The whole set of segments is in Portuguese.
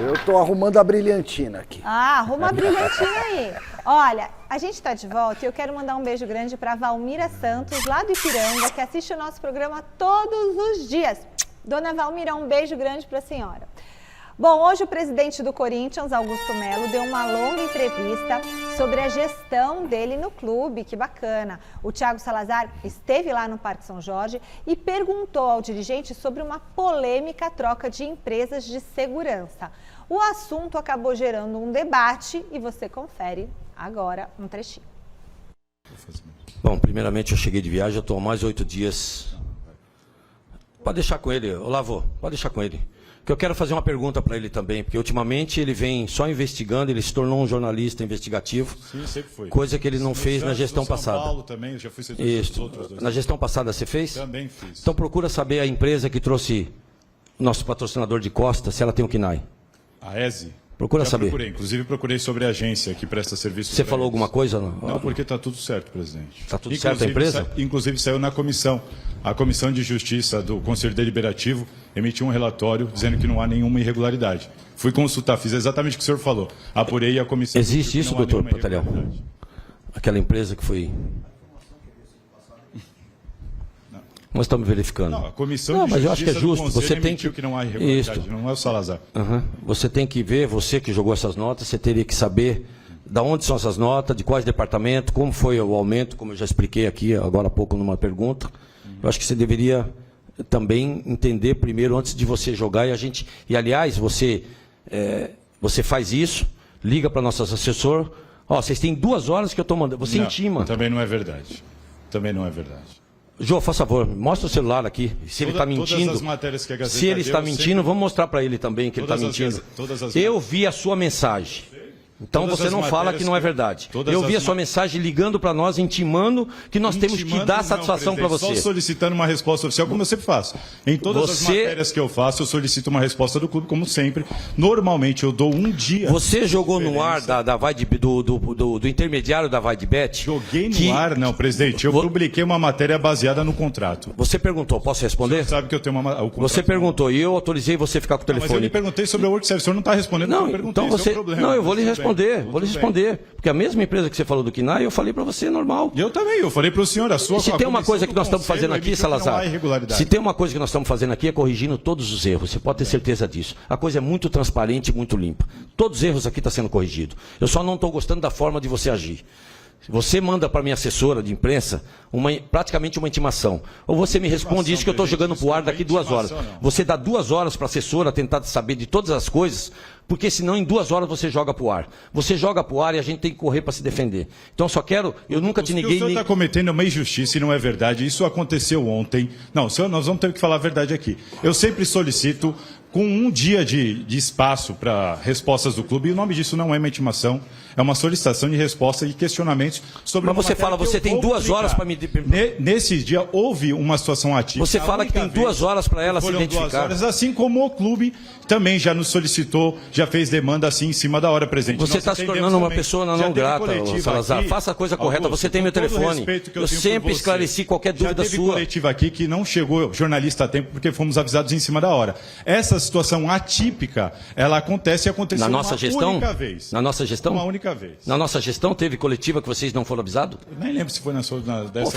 Eu tô arrumando a brilhantina aqui. Ah, arruma a brilhantina aí. Olha, a gente tá de volta e eu quero mandar um beijo grande para Valmira Santos, lá do Ipiranga, que assiste o nosso programa todos os dias. Dona Valmira, um beijo grande para a senhora. Bom, hoje o presidente do Corinthians, Augusto Melo, deu uma longa entrevista sobre a gestão dele no clube, que bacana. O Thiago Salazar esteve lá no Parque São Jorge e perguntou ao dirigente sobre uma polêmica troca de empresas de segurança. O assunto acabou gerando um debate e você confere agora um trechinho. Bom, primeiramente eu cheguei de viagem, eu estou há mais de 8 dias. Pode deixar com ele, Olavo, pode deixar com ele. Que eu quero fazer uma pergunta para ele também, porque ultimamente ele vem só investigando, ele se tornou um jornalista investigativo. Sim, sempre foi. Coisa que ele não fez na gestão passada. São Paulo também, eu já fui setor dos outros dois. Na gestão passada você fez? Também fiz. Então procura saber a empresa que trouxe nosso patrocinador de Costa, se ela tem o KNAI. A ESE? Procura saber. Procurei, inclusive procurei sobre a agência que presta serviço. Você falou alguma coisa? Não, porque está tudo certo, presidente. Está tudo certo a empresa? Inclusive saiu na comissão. A Comissão de Justiça do Conselho Deliberativo emitiu um relatório dizendo que não há nenhuma irregularidade. Fui consultar, fiz exatamente o que o senhor falou. Apurei e a comissão... Existe isso, doutor Patalhão? Aquela empresa que foi... Nós estamos verificando. Não, a Comissão de Justiça eu acho que é justo. Você tem que não há irregularidade, isso. não é o Salazar. Você tem que ver, você que jogou essas notas, você teria que saber de onde são essas notas, de quais departamentos, como foi o aumento, como eu já expliquei aqui agora há pouco numa pergunta. Eu acho que você deveria também entender primeiro antes de você jogar e aliás, você faz isso, liga para nossos assessor, vocês têm 2 horas que eu estou mandando, você intima. Também não é verdade. Também não é verdade. Jô, faz favor, mostra o celular aqui. Se ele está mentindo, todas as matérias que a Gazeta se ele está mentindo, vamos mostrar para ele também que ele está mentindo. Eu vi a sua mensagem. Então você não fala que não é verdade. Eu vi a sua mensagem ligando para nós, intimando que nós temos que dar satisfação para você. Só solicitando uma resposta oficial, como eu sempre faço. Em todas as matérias que eu faço, eu solicito uma resposta do clube, como sempre. Normalmente eu dou um dia. Você jogou no ar do intermediário da VaideBet? Joguei no ar, não, presidente. Eu publiquei uma matéria baseada no contrato. Você perguntou, posso responder? Você sabe que eu tenho uma... Você perguntou e eu autorizei você ficar com o telefone. Mas eu lhe perguntei sobre a Workservice, o senhor não está respondendo. Não, então você... Não, eu vou lhe responder. Vou lhe responder. Porque a mesma empresa que você falou do KNAI, eu falei para você, normal. Eu também, eu falei para o senhor, a sua... Se tem uma coisa que nós estamos fazendo aqui, Salazar, se tem uma coisa que nós estamos fazendo aqui é corrigindo todos os erros, você pode ter certeza disso. A coisa é muito transparente e muito limpa. Todos os erros aqui estão sendo corrigidos. Eu só não estou gostando da forma de você agir. Você manda para minha assessora de imprensa praticamente uma intimação. Ou você me responde isso que eu estou jogando para o ar daqui 2 horas. Você dá 2 horas para a assessora tentar saber de todas as coisas, porque senão em 2 horas você joga para o ar. Você joga para o ar e a gente tem que correr para se defender. Então só quero, eu nunca te neguei... O senhor está cometendo uma injustiça e não é verdade. Isso aconteceu ontem. Não, senhor, nós vamos ter que falar a verdade aqui. Eu sempre solicito com um dia de espaço para respostas do clube, e o nome disso não é uma intimação, é uma solicitação de resposta e questionamentos sobre... Mas você fala, você tem 2 horas para me... Nesse dia houve uma situação atípica. Você fala que tem 2 horas para ela se identificar. 2 horas, assim como o clube também já nos solicitou, já fez demanda assim em cima da hora, presidente. Você está se tornando uma pessoa não grata, Salazar. Faça a coisa correta, você tem meu telefone. Eu sempre esclareci qualquer dúvida sua. Já teve coletiva aqui que não chegou jornalista a tempo porque fomos avisados em cima da hora. Essa situação atípica, ela acontece e aconteceu na nossa gestão, única vez. Na nossa gestão? Uma única vez. Na nossa gestão teve coletiva que vocês não foram avisados? Eu nem lembro se foi dessa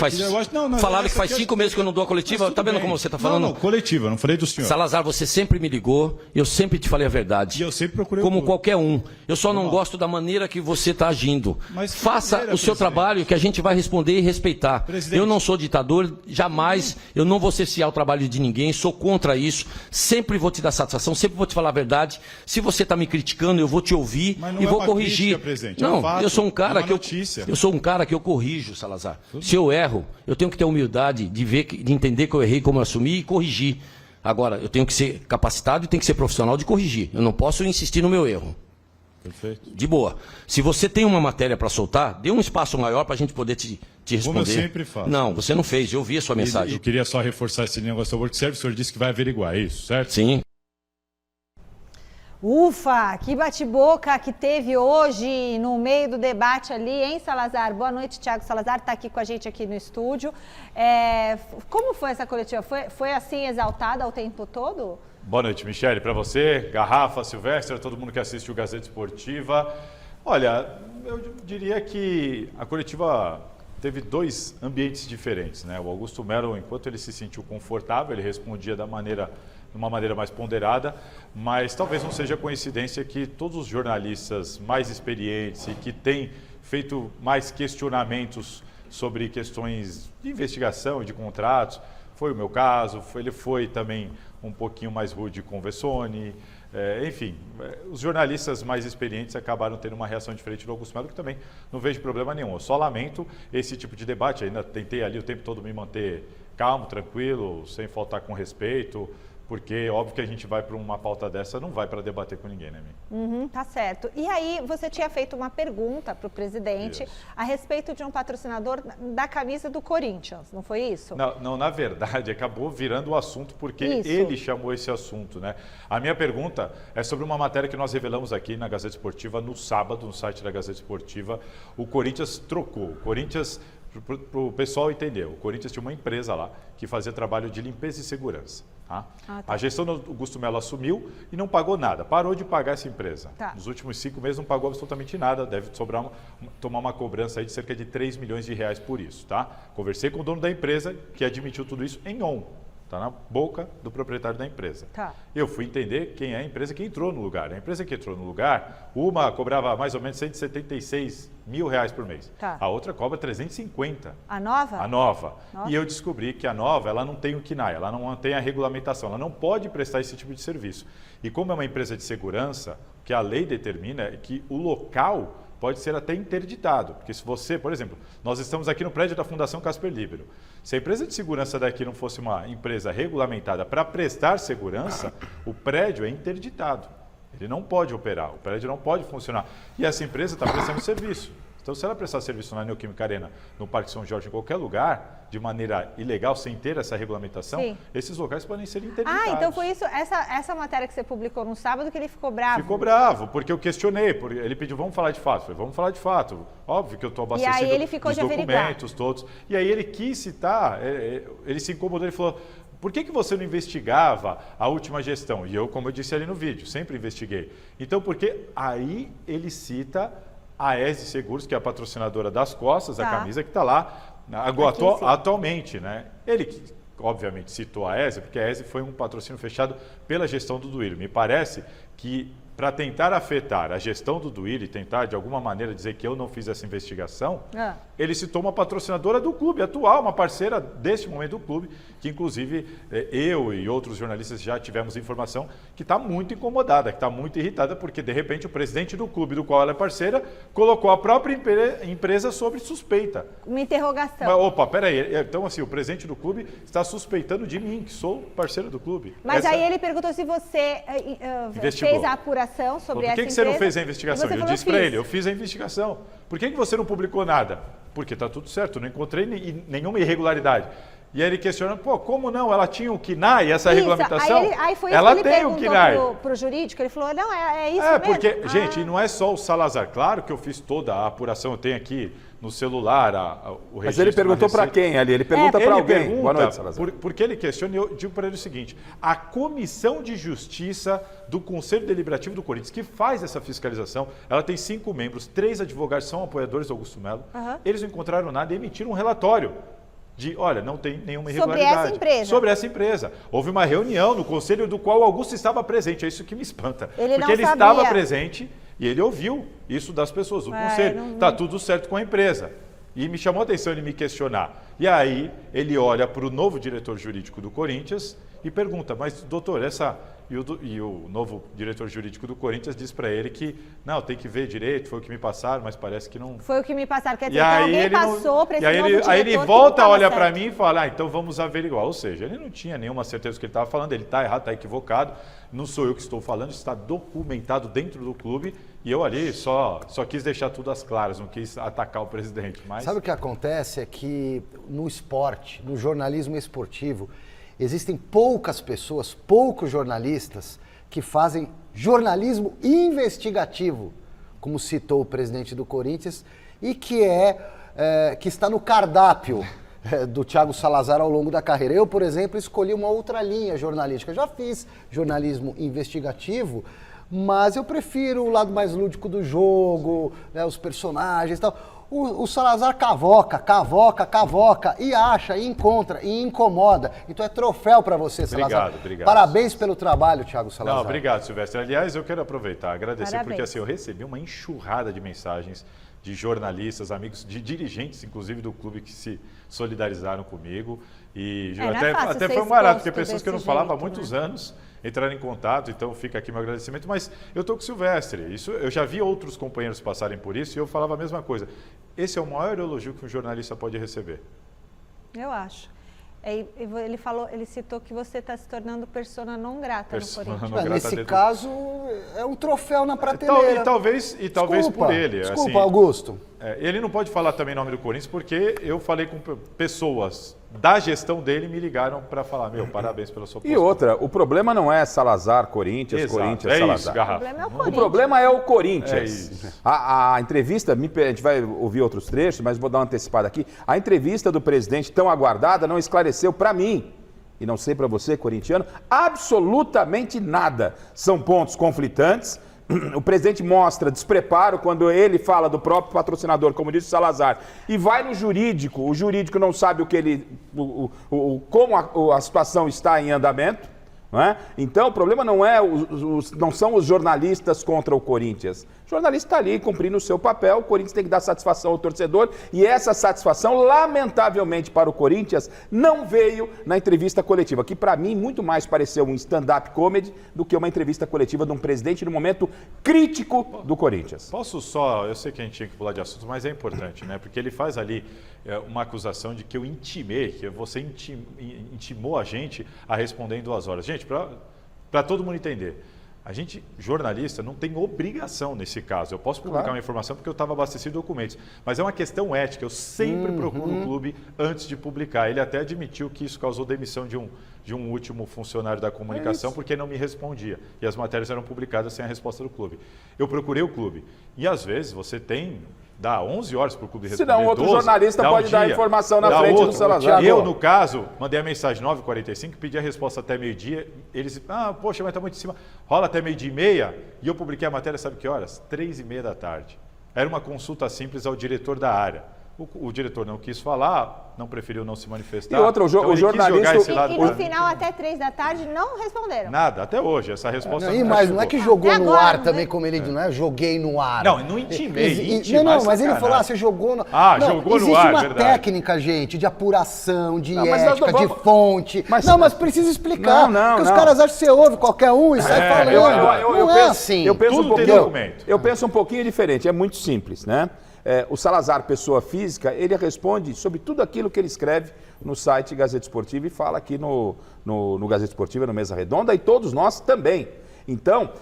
aqui. Eu acho, falaram que faz 5 meses que eu não dou a coletiva. Tá vendo como você está falando? Não, coletiva, não falei do senhor. Salazar, você sempre me ligou, eu sempre te falei a verdade. E eu sempre procurei como qualquer um. Eu só não gosto da maneira que você está agindo. Faça o seu trabalho que a gente vai responder e respeitar. Eu não sou ditador, jamais, eu não vou cercear o trabalho de ninguém, sou contra isso, sempre vou te dar satisfação, sempre vou te falar a verdade. Se você está me criticando, eu vou te ouvir e vou corrigir. Não, eu sou um cara que eu corrijo, Salazar. Se eu erro, eu tenho que ter humildade de entender que eu errei, como eu assumi e corrigir. Agora, eu tenho que ser capacitado e tenho que ser profissional de corrigir. Eu não posso insistir no meu erro. Perfeito. De boa. Se você tem uma matéria para soltar, dê um espaço maior para a gente poder te responder. Como eu sempre faço. Não, você não fez. Eu vi a sua mensagem. Eu queria só reforçar esse negócio do Workservice. O senhor disse que vai averiguar, é isso, certo? Sim. Ufa, que bate-boca que teve hoje no meio do debate ali, hein, Salazar? Boa noite, Thiago Salazar, está aqui com a gente aqui no estúdio. Como foi essa coletiva? Foi assim exaltada o tempo todo? Boa noite, Michele, para você, Garrafa, Silvestre, todo mundo que assiste o Gazeta Esportiva. Olha, eu diria que a coletiva teve dois ambientes diferentes, né? O Augusto Melo, enquanto ele se sentiu confortável, ele respondia de uma maneira mais ponderada, mas talvez não seja coincidência que todos os jornalistas mais experientes e que têm feito mais questionamentos sobre questões de investigação e de contratos, foi o meu caso, ele foi também um pouquinho mais rude com o Vessone, enfim, os jornalistas mais experientes acabaram tendo uma reação diferente do Augusto Melo, que também não vejo problema nenhum. Eu só lamento esse tipo de debate, ainda tentei ali o tempo todo me manter calmo, tranquilo, sem faltar com respeito, porque óbvio que a gente vai para uma pauta dessa, não vai para debater com ninguém, né, Mi? Tá certo. E aí, você tinha feito uma pergunta para o presidente a respeito de um patrocinador da camisa do Corinthians, não foi isso? Não, na verdade, acabou virando o assunto porque ele chamou esse assunto, né? A minha pergunta é sobre uma matéria que nós revelamos aqui na Gazeta Esportiva no sábado, no site da Gazeta Esportiva. O Corinthians trocou. O Corinthians, para o pessoal entender, o Corinthians tinha uma empresa lá que fazia trabalho de limpeza e segurança. Tá? A gestão do Augusto Melo assumiu e não pagou nada, parou de pagar essa empresa. Nos últimos 5 meses não pagou absolutamente nada, deve tomar uma cobrança aí de cerca de 3 milhões de reais por isso. Tá? Conversei com o dono da empresa que admitiu tudo isso em on. Está na boca do proprietário da empresa. Eu fui entender quem é a empresa que entrou no lugar. A empresa que entrou no lugar, uma cobrava mais ou menos 176 mil reais por mês. A outra cobra 350. A nova? A nova. Nossa. E eu descobri que a nova, ela não tem o KNAI, ela não tem a regulamentação, ela não pode prestar esse tipo de serviço. E como é uma empresa de segurança, o que a lei determina é que o local pode ser até interditado, porque se você, por exemplo, nós estamos aqui no prédio da Fundação Casper Libero, se a empresa de segurança daqui não fosse uma empresa regulamentada para prestar segurança, o prédio é interditado, ele não pode operar, o prédio não pode funcionar, e essa empresa está prestando serviço. Então, se ela prestar serviço na Neoquímica Arena, no Parque São Jorge, em qualquer lugar, de maneira ilegal, sem ter essa regulamentação, esses locais podem ser interditados. Então foi isso, essa matéria que você publicou no sábado que ele ficou bravo. Ficou bravo, porque eu questionei, ele pediu, vamos falar de fato. Eu falei, vamos falar de fato. Óbvio que eu estou abastecido e aí ele ficou dos documentos todos. E aí ele quis citar, ele se incomodou, ele falou, por que você não investigava a última gestão? E eu, como eu disse ali no vídeo, sempre investiguei. Então, porque aí ele cita a ESE Seguros, que é a patrocinadora das costas, a camisa que está lá atualmente, né? Ele, obviamente, citou a ESE, porque a ESE foi um patrocínio fechado pela gestão do Duílio. Me parece que, para tentar afetar a gestão do Duílio e tentar, de alguma maneira, dizer que eu não fiz essa investigação, ele citou uma patrocinadora do clube atual, uma parceira deste momento do clube, que, inclusive, eu e outros jornalistas já tivemos informação que está muito incomodada, que está muito irritada, porque, de repente, o presidente do clube do qual ela é parceira colocou a própria empresa sob suspeita. Uma interrogação. Mas, opa, peraí. Então, assim, o presidente do clube está suspeitando de mim, que sou parceiro do clube. Mas aí ele perguntou se você fez a apuração sobre essa empresa. Por que você não fez a investigação? Eu disse para ele, eu fiz a investigação. Por que você não publicou nada? Porque está tudo certo, não encontrei nenhuma irregularidade. E aí ele questiona, como não? Ela tinha o KNAI, essa regulamentação? Aí foi ela isso que ele tem o KNAI. Para o jurídico, ele falou, não, é isso mesmo. Porque, gente, não é só o Salazar. Claro que eu fiz toda a apuração, eu tenho aqui no celular o registro. Mas ele perguntou para quem ali? Ele pergunta para alguém. Boa noite, Salazar. Porque ele questiona, e eu digo para ele o seguinte, a Comissão de Justiça do Conselho Deliberativo do Corinthians, que faz essa fiscalização, ela tem 5 membros, 3 advogados são apoiadores do Augusto Melo, eles não encontraram nada e emitiram um relatório de, olha, não tem nenhuma irregularidade. Sobre essa empresa. Houve uma reunião no conselho do qual o Augusto estava presente, é isso que me espanta. Porque ele estava presente e ele ouviu isso das pessoas, do conselho. Está tudo certo com a empresa. E me chamou a atenção ele me questionar. E aí ele olha para o novo diretor jurídico do Corinthians e pergunta, mas doutor, E o novo diretor jurídico do Corinthians diz para ele que, não, tem que ver direito, foi o que me passaram, mas parece que não... Foi o que me passaram, quer dizer, então alguém passou para esse novo diretor. Aí ele volta, olha para mim e fala, então vamos averiguar. Ou seja, ele não tinha nenhuma certeza do que ele estava falando, ele está errado, está equivocado, não sou eu que estou falando, está documentado dentro do clube, e eu ali só quis deixar tudo às claras, não quis atacar o presidente. Mas... Sabe o que acontece? É que no esporte, no jornalismo esportivo, existem poucas pessoas, poucos jornalistas que fazem jornalismo investigativo, como citou o presidente do Corinthians, e que está no cardápio do Thiago Salazar ao longo da carreira. Eu, por exemplo, escolhi uma outra linha jornalística. Já fiz jornalismo investigativo, mas eu prefiro o lado mais lúdico do jogo, né, os personagens e tal. O Salazar cavoca, e acha, e encontra, e incomoda. Então é troféu para você, Salazar. Obrigado. Parabéns pelo trabalho, Thiago Salazar. Não, obrigado, Silvestre. Aliás, eu quero aproveitar, agradecer, Parabéns. porque assim, eu recebi uma enxurrada de mensagens de jornalistas, amigos, de dirigentes, inclusive do clube, que se solidarizaram comigo. E até foi um barato, porque pessoas que eu não falava há muitos anos entraram em contato, então fica aqui meu agradecimento. Mas eu estou com o Silvestre, eu já vi outros companheiros passarem por isso e eu falava a mesma coisa. Esse é o maior elogio que um jornalista pode receber. Eu acho. Ele citou que você está se tornando persona não grata no Corinthians. Nesse caso, é um troféu na prateleira. E talvez por ele. Desculpa, assim, Augusto. Ele não pode falar também em nome do Corinthians, porque eu falei com pessoas da gestão dele, me ligaram para falar, parabéns pela sua postura. E outra, o problema não é Salazar, Corinthians, Exato, Corinthians, é Salazar. isso, Garrafa. O problema é o O Corinthians. problema é o Corinthians. É isso. A entrevista, a gente vai ouvir outros trechos, mas vou dar uma antecipada aqui. A entrevista do presidente, tão aguardada, não esclareceu para mim, e não sei para você, corintiano, absolutamente nada. São pontos conflitantes. O presidente mostra despreparo quando ele fala do próprio patrocinador, como disse o Salazar, e vai no jurídico. O jurídico não sabe como a situação está em andamento. Não é? Então, o problema não são os jornalistas contra o Corinthians. O jornalista está ali cumprindo o seu papel, o Corinthians tem que dar satisfação ao torcedor, e essa satisfação, lamentavelmente para o Corinthians, não veio na entrevista coletiva, que para mim muito mais pareceu um stand-up comedy do que uma entrevista coletiva de um presidente no momento crítico do Corinthians. Eu sei que a gente tinha que pular de assunto, mas é importante, né? Porque ele faz ali uma acusação de que eu intimei, que você intimou a gente a responder em 2 horas. Gente, para todo mundo entender, a gente, jornalista, não tem obrigação nesse caso. Eu posso publicar uma informação porque eu estava abastecido de documentos, mas é uma questão ética. Eu sempre procuro o clube antes de publicar. Ele até admitiu que isso causou demissão de um último funcionário da comunicação porque não me respondia. E as matérias eram publicadas sem a resposta do clube. Eu procurei o clube. E às vezes você dá 11 horas para o clube responder. Senão outro jornalista pode dar informação na frente do Salazar. Eu, no caso, mandei a mensagem 9h45, pedi a resposta até meio-dia. Eles, poxa, mas está muito em cima. Rola até 12h30 e eu publiquei a matéria, sabe que horas? 3h30 da tarde. Era uma consulta simples ao diretor da área. O diretor não quis falar, não preferiu não se manifestar. E outra, o jornalista... E no final, até 3 da tarde, não responderam. Nada, até hoje. Essa resposta mas não é que jogou no agora, ar também, como ele diz, não é joguei no ar. Não intimei. Mas ele falou, você jogou no... jogou no ar, existe uma verdade. técnica, gente, de apuração, de ética, de fonte. Mas precisa explicar. Porque os caras acham que você ouve qualquer um e sai falando. Não é assim. Eu penso um pouquinho diferente, é muito simples, né? O Salazar, pessoa física, ele responde sobre tudo aquilo que ele escreve no site Gazeta Esportiva e fala aqui no Gazeta Esportiva, no Mesa Redonda, e todos nós também. Então,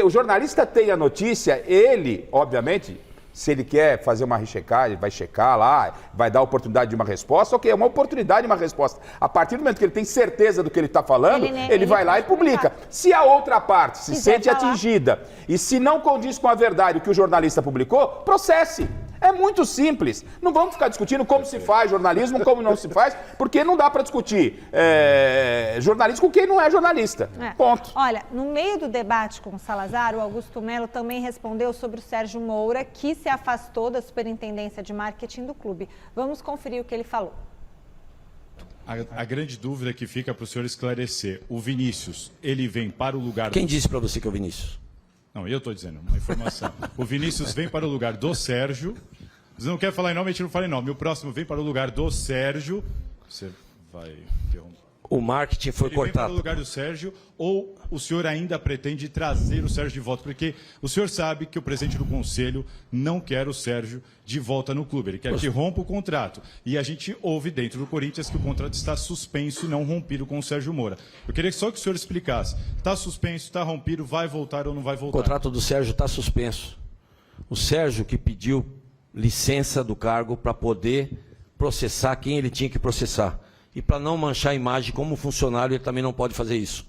o jornalista tem a notícia, ele, obviamente, se ele quer fazer uma rechecagem, vai checar lá, vai dar a oportunidade de uma resposta, ok, é uma oportunidade de uma resposta. A partir do momento que ele tem certeza do que ele está falando, ele vai lá e publica. Se a outra parte se sente atingida e se não condiz com a verdade o que o jornalista publicou, processe. É muito simples. Não vamos ficar discutindo como se faz jornalismo, como não se faz, porque não dá para discutir jornalismo com quem não é jornalista. Ponto. Olha, no meio do debate com o Salazar, o Augusto Melo também respondeu sobre o Sérgio Moura, que se afastou da superintendência de marketing do clube. Vamos conferir o que ele falou. A grande dúvida que fica para o senhor esclarecer, o Vinícius, ele vem para o lugar... Quem disse para você que é o Vinícius? Não, eu estou dizendo, uma informação. O Vinícius vem para o lugar do Sérgio. Você não quer falar em nome, a gente não fala em nome. O próximo vem para o lugar do Sérgio. Você vai interromper. O marketing foi cortado. Vem para o lugar do Sérgio, ou o senhor ainda pretende trazer o Sérgio de volta? Porque o senhor sabe que o presidente do conselho não quer o Sérgio de volta no clube. Ele quer que rompa o contrato. E a gente ouve dentro do Corinthians que o contrato está suspenso e não rompido com o Sérgio Moura. Eu queria só que o senhor explicasse. Está suspenso, está rompido, vai voltar ou não vai voltar? O contrato do Sérgio está suspenso. O Sérgio que pediu licença do cargo para poder processar quem ele tinha que processar. E para não manchar a imagem como funcionário, ele também não pode fazer isso.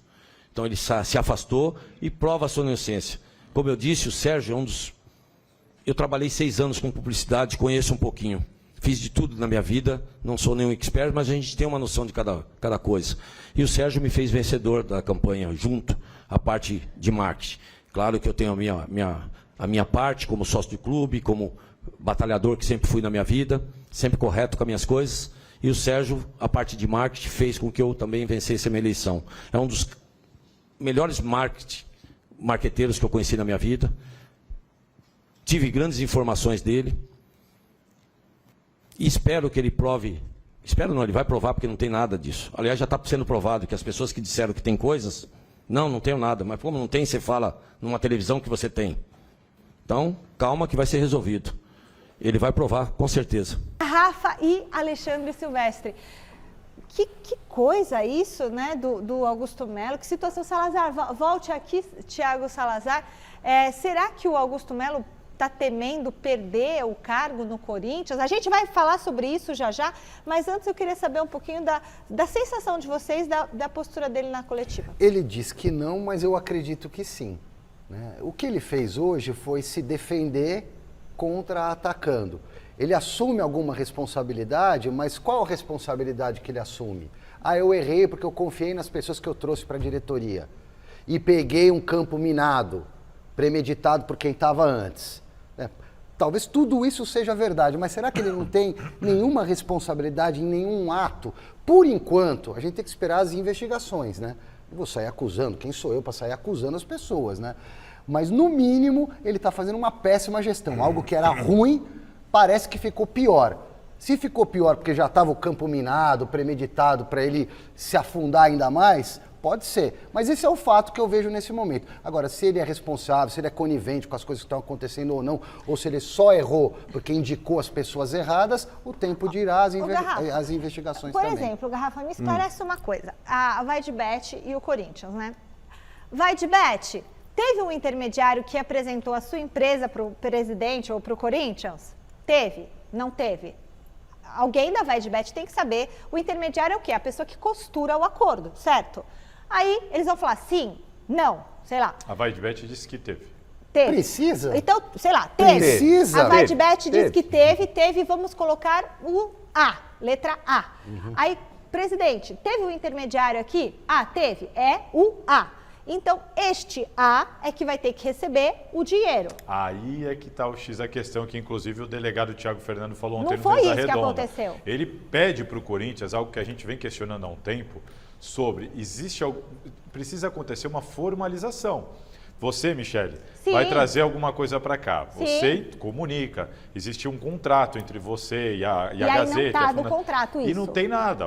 Então ele se afastou e prova a sua inocência. Como eu disse, o Sérgio é um dos... Eu trabalhei 6 anos com publicidade, conheço um pouquinho. fiz de tudo na minha vida, não sou nenhum expert, mas a gente tem uma noção de cada coisa. E o Sérgio me fez vencedor da campanha, junto à parte de marketing. Claro que eu tenho a minha parte como sócio do clube, como batalhador que sempre fui na minha vida, sempre correto com as minhas coisas. E o Sérgio, a parte de marketing, fez com que eu também vencesse a minha eleição. É um dos melhores marqueteiros que eu conheci na minha vida. Tive grandes informações dele. E espero que ele prove... Espero não, ele vai provar porque não tem nada disso. Aliás, já está sendo provado que as pessoas que disseram que tem coisas... Não tenho nada. Mas como não tem, você fala numa televisão que você tem. Então, calma que vai ser resolvido. Ele vai provar, com certeza. Rafa e Alexandre Silvestre. Que coisa isso, né, do Augusto Melo. Que situação, Salazar. Volte aqui, Thiago Salazar. Será que o Augusto Melo está temendo perder o cargo no Corinthians? A gente vai falar sobre isso já, mas antes eu queria saber um pouquinho da sensação de vocês, da postura dele na coletiva. Ele diz que não, mas eu acredito que sim. Né? O que ele fez hoje foi se defender contra-atacando. Ele assume alguma responsabilidade, mas qual a responsabilidade que ele assume? Eu errei porque eu confiei nas pessoas que eu trouxe para a diretoria e peguei um campo minado, premeditado por quem estava antes. Talvez tudo isso seja verdade, mas será que ele não tem nenhuma responsabilidade em nenhum ato? Por enquanto, a gente tem que esperar as investigações, né? Eu vou sair acusando, quem sou eu para sair acusando as pessoas, né? Mas, no mínimo, ele está fazendo uma péssima gestão. Algo que era ruim, parece que ficou pior. Se ficou pior porque já estava o campo minado, premeditado para ele se afundar ainda mais, pode ser. Mas esse é o fato que eu vejo nesse momento. Agora, se ele é responsável, se ele é conivente com as coisas que estão acontecendo ou não, ou se ele só errou porque indicou as pessoas erradas, o tempo dirá as investigações também. Por exemplo, Garrafa, me esclarece uma coisa. A Vaidbet e o Corinthians, né? Vaidbet, teve um intermediário que apresentou a sua empresa para o presidente ou para o Corinthians? Teve? Não teve? Alguém da Vaidbet tem que saber. O intermediário é o quê? A pessoa que costura o acordo, certo? Aí eles vão falar sim, não, sei lá. A Vaidbet disse que teve. Precisa? Então, sei lá, teve. Precisa? A Vaidbet diz que teve, vamos colocar o A, letra A. Aí, presidente, teve um intermediário aqui? Teve, é o A. Então, este A é que vai ter que receber o dinheiro. Aí é que está o X da questão, que inclusive o delegado Thiago Fernando falou ontem no Mesa Redonda. Não foi isso que aconteceu. Ele pede para o Corinthians, algo que a gente vem questionando há um tempo, sobre, precisa acontecer uma formalização. Você, Michele, vai trazer alguma coisa para cá. Você comunica. Existe um contrato entre você e a Gazeta. Aí não está no contrato isso. E não tem nada.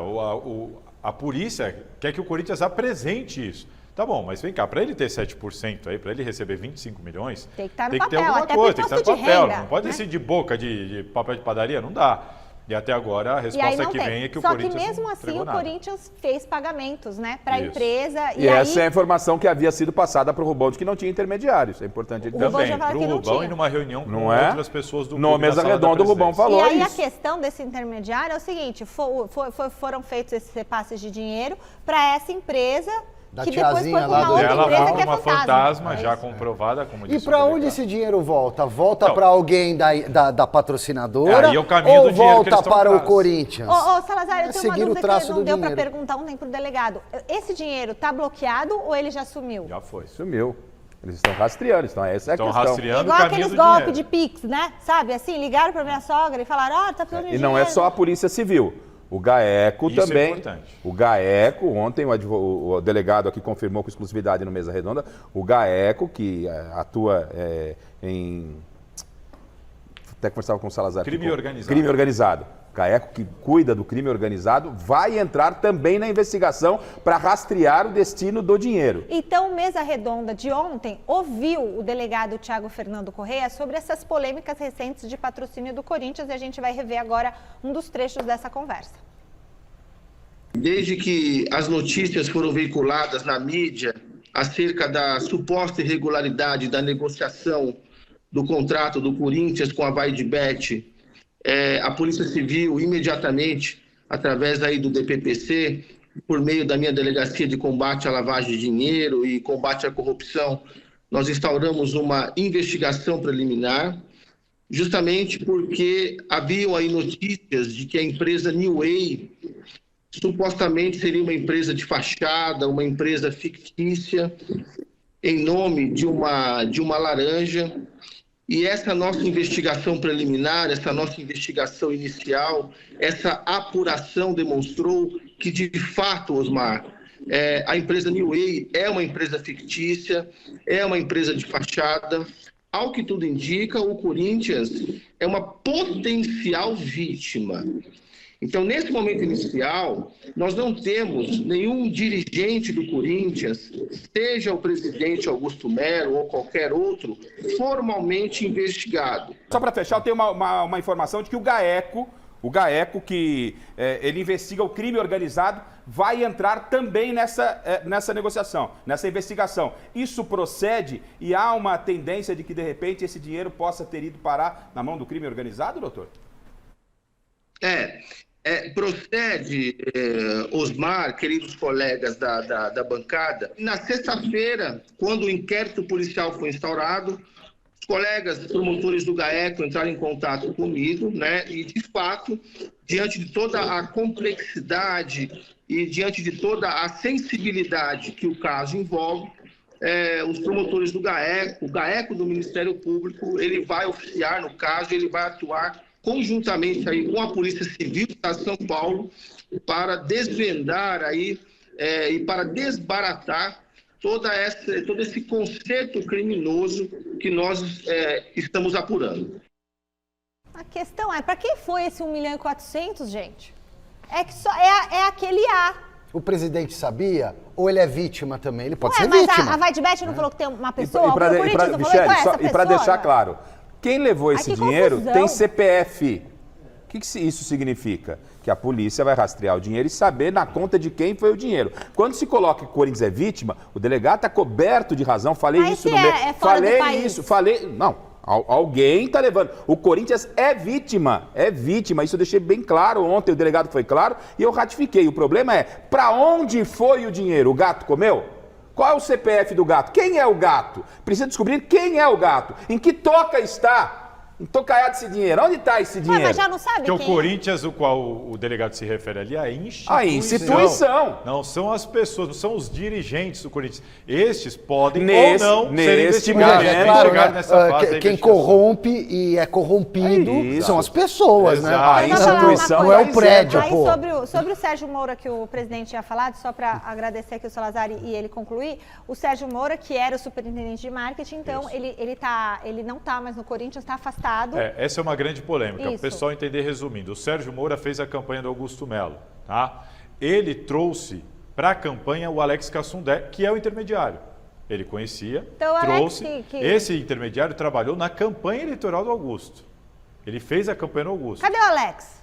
A polícia quer que o Corinthians apresente isso. Tá bom, mas vem cá, para ele ter 7% aí, para ele receber 25 milhões, tem que estar no tem papel, que ter alguma até coisa, tem que estar no papel. Renda, não pode ser de boca de papel de padaria, não dá. E até agora a resposta que vem é que o Corinthians não Só que mesmo assim o Corinthians fez pagamentos, né, para a empresa. E essa é a informação que havia sido passada para o Rubão de que não tinha intermediários. É importante ele também. Para o Rubão e numa reunião com outras pessoas do clube. No Mesa Redonda o Rubão falou isso. E aí a questão desse intermediário é o seguinte, foram feitos esses repasses de dinheiro para essa empresa... Da que depois foi lá do... Ela foi uma fantasma já comprovada, como disse. E para onde esse dinheiro volta? Volta para alguém da patrocinadora aí é o caminho ou do dinheiro volta para o Corinthians? Salazar, eu tenho uma dúvida que não deu para perguntar ontem para o delegado. Esse dinheiro está bloqueado ou ele já sumiu? Já foi. Sumiu. Eles estão rastreando, essa é a questão. Rastreando igual o caminho aqueles do golpes dinheiro. de Pix, né? Sabe, assim, ligaram para minha sogra e falaram, tá precisando de dinheiro. E não é só a Polícia Civil. O GAECO Isso também. É importante. O GAECO, ontem o delegado aqui confirmou com exclusividade no Mesa Redonda, o GAECO, que atua até conversava com o Salazar. Crime organizado. Crime organizado. O GAECO, que cuida do crime organizado, vai entrar também na investigação para rastrear o destino do dinheiro. Então, Mesa Redonda de ontem ouviu o delegado Thiago Fernando Correia sobre essas polêmicas recentes de patrocínio do Corinthians e a gente vai rever agora um dos trechos dessa conversa. Desde que as notícias foram veiculadas na mídia acerca da suposta irregularidade da negociação do contrato do Corinthians com a Vaidbet, a Polícia Civil imediatamente, através aí do DPPC, por meio da minha Delegacia de Combate à Lavagem de Dinheiro e Combate à Corrupção, nós instauramos uma investigação preliminar justamente porque haviam aí notícias de que a empresa New Way supostamente seria uma empresa de fachada, uma empresa fictícia, em nome de uma laranja. E essa nossa investigação preliminar, essa nossa investigação inicial, essa apuração demonstrou que, de fato, Osmar, a empresa New Way é uma empresa fictícia, é uma empresa de fachada. Ao que tudo indica, o Corinthians é uma potencial vítima. Então, nesse momento inicial, nós não temos nenhum dirigente do Corinthians, seja o presidente Augusto Melo ou qualquer outro, formalmente investigado. Só para fechar, eu tenho uma informação de que o GAECO, que ele investiga o crime organizado, vai entrar também nessa negociação, nessa investigação. Isso procede e há uma tendência de que, de repente, esse dinheiro possa ter ido parar na mão do crime organizado, doutor? Procede, Osmar, queridos colegas da bancada. Na sexta-feira, quando o inquérito policial foi instaurado, os colegas promotores do GAECO entraram em contato comigo, né? E, de fato, diante de toda a complexidade e diante de toda a sensibilidade que o caso envolve, os promotores do GAECO, o GAECO do Ministério Público, ele vai oficiar no caso, ele vai atuar conjuntamente aí com a Polícia Civil do Estado de São Paulo para desvendar aí e para desbaratar todo esse conceito criminoso que nós estamos apurando. A questão é, para quem foi esse 1.400.000, gente? É que só é aquele A. O presidente sabia? Ou ele é vítima também? Ele pode ser mas vítima. A Vaidbet não falou que tem uma pessoa? E para deixar claro, quem levou esse dinheiro tem CPF. O que isso significa? Que a polícia vai rastrear o dinheiro e saber na conta de quem foi o dinheiro. Quando se coloca que o Corinthians é vítima, o delegado está coberto de razão. Falei isso no meio. Não, alguém está levando. O Corinthians é vítima. Isso eu deixei bem claro ontem, o delegado foi claro e eu ratifiquei. O problema é, para onde foi o dinheiro? O gato comeu? Qual é o CPF do gato? Quem é o gato? Precisa descobrir quem é o gato. Em que toca está? Em tocaiado esse dinheiro. Onde está esse dinheiro? Mas já não sabe quem? Porque o Corinthians, o qual o delegado se refere ali, é a instituição. A instituição. Não são as pessoas, não são os dirigentes do Corinthians. Estes podem ou não ser investigados. Nessa fase quem corrompe e é corrompido são as pessoas, né? A instituição não é o prédio, aí, sobre o Sérgio Moura, que o presidente tinha falado, só para agradecer aqui o Salazar e ele concluir, o Sérgio Moura, que era o superintendente de marketing, então ele não está mais no Corinthians, está afastado. Essa é uma grande polêmica, para o pessoal entender resumindo. O Sérgio Moura fez a campanha do Augusto Melo, tá? Ele trouxe para a campanha o Alex Cassundé, que é o intermediário. Ele conhecia, então, trouxe. Esse intermediário trabalhou na campanha eleitoral do Augusto. Ele fez a campanha do Augusto. Cadê o Alex?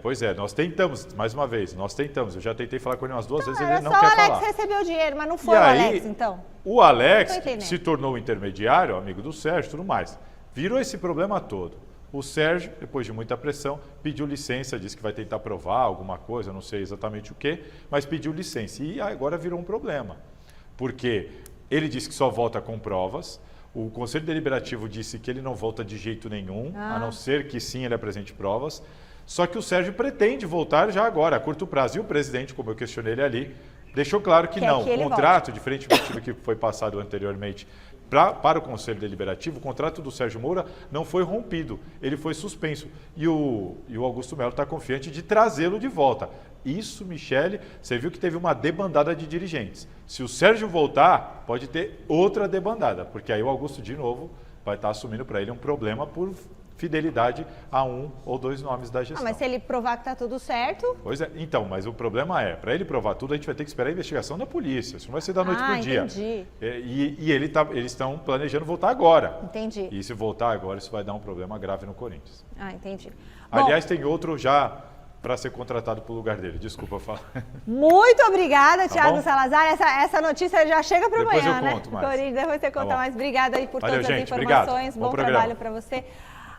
Pois é, nós tentamos, mais uma vez, eu já tentei falar com ele umas 2 vezes, ele não quer falar. Só o Alex recebeu o dinheiro, mas não foi o Alex, então? O Alex se tornou o intermediário, amigo do Sérgio e tudo mais. Virou esse problema todo. O Sérgio, depois de muita pressão, pediu licença, disse que vai tentar provar alguma coisa, não sei exatamente o que, mas pediu licença. E agora virou um problema, porque ele disse que só volta com provas, o Conselho Deliberativo disse que ele não volta de jeito nenhum, a não ser que sim ele apresente provas, só que o Sérgio pretende voltar já agora, a curto prazo. E o presidente, como eu questionei ele ali, deixou claro que não. O contrato, diferentemente do que foi passado anteriormente, para o Conselho Deliberativo, o contrato do Sérgio Moura não foi rompido, ele foi suspenso. E o Augusto Melo está confiante de trazê-lo de volta. Isso, Michele, você viu que teve uma debandada de dirigentes. Se o Sérgio voltar, pode ter outra debandada, porque aí o Augusto, de novo, vai estar assumindo para ele um problema por fidelidade a 1 ou 2 nomes da gestão. Mas se ele provar que está tudo certo... Pois é, então, mas o problema é, para ele provar tudo, a gente vai ter que esperar a investigação da polícia. Isso não vai ser da noite para o dia. Entendi. E eles estão planejando voltar agora. Entendi. E se voltar agora, isso vai dar um problema grave no Corinthians. Entendi. Aliás, tem outro já para ser contratado para o lugar dele. Desculpa falar. Muito obrigada, Thiago Salazar. Essa notícia já chega para amanhã, depois eu conto mais. Corinthians, depois você conta mais. Obrigada aí por Valeu, todas as gente. informações. Bom trabalho para você.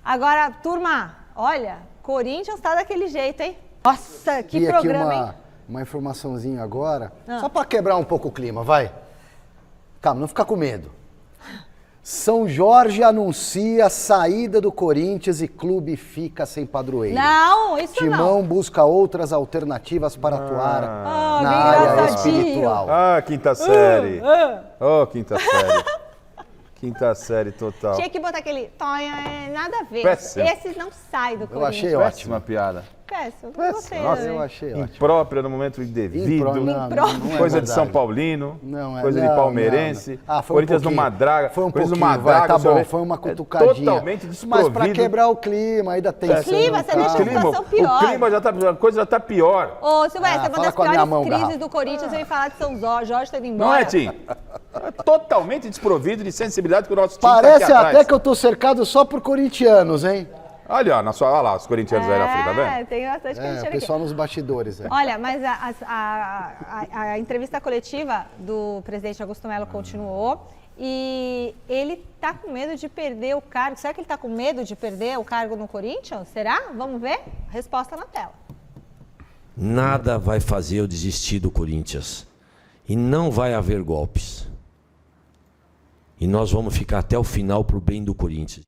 Agora, turma, olha, Corinthians está daquele jeito, hein? Nossa, que programa, hein? Uma informaçãozinha agora, só para quebrar um pouco o clima, vai. Calma, não fica com medo. São Jorge anuncia saída do Corinthians e clube fica sem padroeiro. Não, isso Timão busca outras alternativas para atuar na área espiritual. Ah, quinta série. Oh, quinta série. Quinta série total. Tinha que botar aquele... Nada a ver. Péssimo. Esses não saem do Corinthians. Eu achei Péssima ótimo. piada. Péssimo. Nossa, Eu achei ótimo. Imprópria no momento indevido. Imprópria. Coisa de São Paulino. Coisa de palmeirense. Foi Corinthians numa draga. Foi um coisa numa draga. Tá bom, foi uma cutucadinha. Totalmente desprovido. Mas pra quebrar o clima, ainda tem... Clima, você deixa a situação pior. O clima já tá... A coisa já tá pior. Ô, Silvestre, uma das piores crises Garrafa. do Corinthians veio falar de São Jorge tá indo embora. Não é, Tim? Totalmente desprovido de sensibilidade que o nosso time Parece tá aqui até que eu tô cercado só por corintianos, hein? Olha, olha lá, os corintianos aí na frente, tá vendo? Tem bastante corintiano O pessoal nos bastidores. Olha, mas a entrevista coletiva do presidente Augusto Melo continuou e ele tá com medo de perder o cargo. Será que ele tá com medo de perder o cargo no Corinthians? Será? Vamos ver? Resposta na tela. Nada vai fazer eu desistir do Corinthians. E não vai haver golpes. E nós vamos ficar até o final pro bem do Corinthians.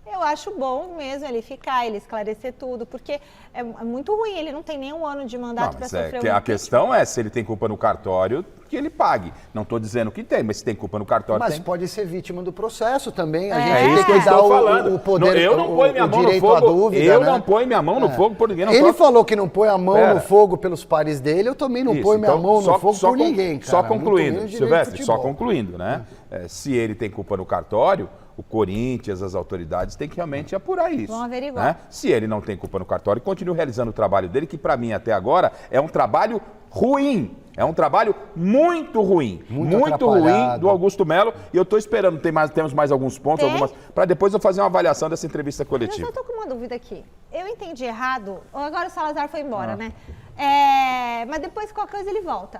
Eu acho bom mesmo ele ficar, ele esclarecer tudo, porque é muito ruim, ele não tem nenhum ano de mandato para sofrer A questão é se ele tem culpa no cartório, que ele pague. Não estou dizendo que tem, mas se tem culpa no cartório, Mas tem. pode ser vítima do processo também. A É gente isso tem que que dar eu estou falando. o poder, Eu não ponho minha mão no direito à fogo. dúvida, Eu né? não ponho minha mão no fogo por ninguém. Ele falou que não põe a mão no fogo pelos pares dele, eu também não ponho minha mão no fogo por ninguém, cara. Só concluindo, Silvestre, só futebol. concluindo, né? Se ele tem culpa no cartório, o Corinthians, as autoridades têm que realmente apurar isso. Vão averiguar. Né? Se ele não tem culpa no cartório, continue realizando o trabalho dele, que para mim até agora é um trabalho ruim. É um trabalho muito ruim. Muito ruim do Augusto Melo. E eu estou esperando, temos mais alguns pontos, para depois eu fazer uma avaliação dessa entrevista coletiva. Eu só estou com uma dúvida aqui. Eu entendi errado. Agora o Salazar foi embora, né? Mas depois qualquer coisa ele volta.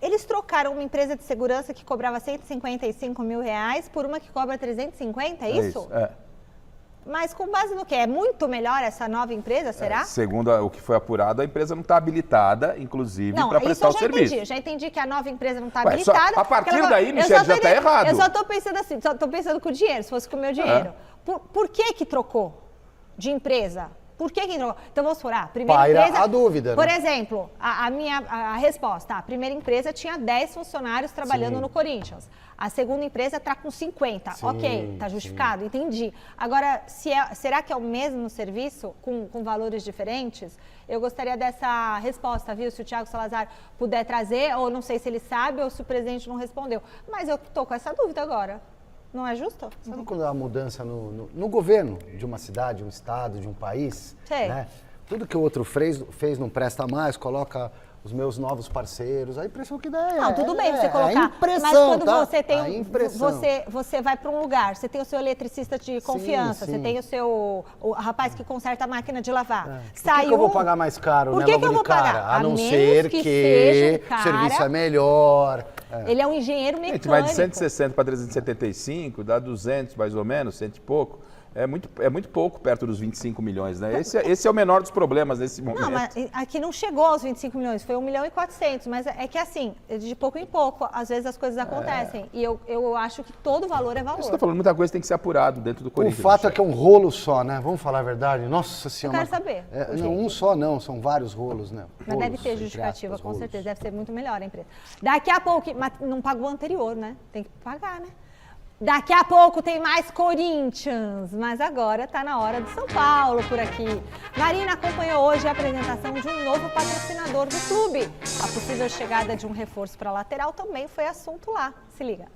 Eles trocaram uma empresa de segurança que cobrava 155 mil reais por uma que cobra 350, é isso? É. Mas com base no quê? É muito melhor essa nova empresa, será? Segundo o que foi apurado, a empresa não está habilitada, inclusive, para prestar o serviço. Já entendi que a nova empresa não está habilitada. A partir daí, Michel, já está errado. Eu só estou pensando assim, só estou pensando com o dinheiro, se fosse com o meu dinheiro. Por que trocou de empresa? Por que trocou? Então vamos furar. Primeira empresa, a dúvida, por né? exemplo, a resposta. A primeira empresa tinha 10 funcionários trabalhando no Corinthians. A segunda empresa está com 50. Ok, está justificado, entendi. Agora, será que é o mesmo serviço com valores diferentes? Eu gostaria dessa resposta, viu? Se o Thiago Salazar puder trazer, ou não sei se ele sabe ou se o presidente não respondeu. Mas eu estou com essa dúvida agora. Não é justo? Sabe quando há uma mudança no governo de uma cidade, um estado, de um país? Sei. Né? Tudo que o outro fez não presta mais, coloca os meus novos parceiros, a impressão que dá Não, tudo bem você colocar. a impressão, mas quando tá? você tem A impressão. você vai para um lugar, você tem o seu eletricista de confiança, sim. você tem o rapaz que conserta a máquina de lavar. Por que eu vou pagar mais caro, Por né, que logo eu de vou cara? pagar? A não menos ser que seja um o cara, serviço é melhor. Ele é um engenheiro mecânico. A gente vai de 160 para 375, dá 200 mais ou menos, 100 e pouco. É muito pouco perto dos 25 milhões, né? Esse é o menor dos problemas nesse momento. Não, mas aqui não chegou aos 25 milhões, foi 1 milhão e 400, mas é que assim, de pouco em pouco, às vezes as coisas acontecem. E eu acho que todo valor é valor. Você está falando muita coisa que tem que ser apurado dentro do Corinthians. O fato é que é um rolo só, né? Vamos falar a verdade? Nossa Senhora. Eu quero saber. Não, um só não, são vários rolos, né? Mas deve ter justificativa, com certeza. Deve ser muito melhor a empresa. Daqui a pouco, mas não pagou o anterior, né? Tem que pagar, né? Daqui a pouco tem mais Corinthians, mas agora está na hora de São Paulo por aqui. Marina acompanhou hoje a apresentação de um novo patrocinador do clube. A possível chegada de um reforço para a lateral também foi assunto lá. Se liga.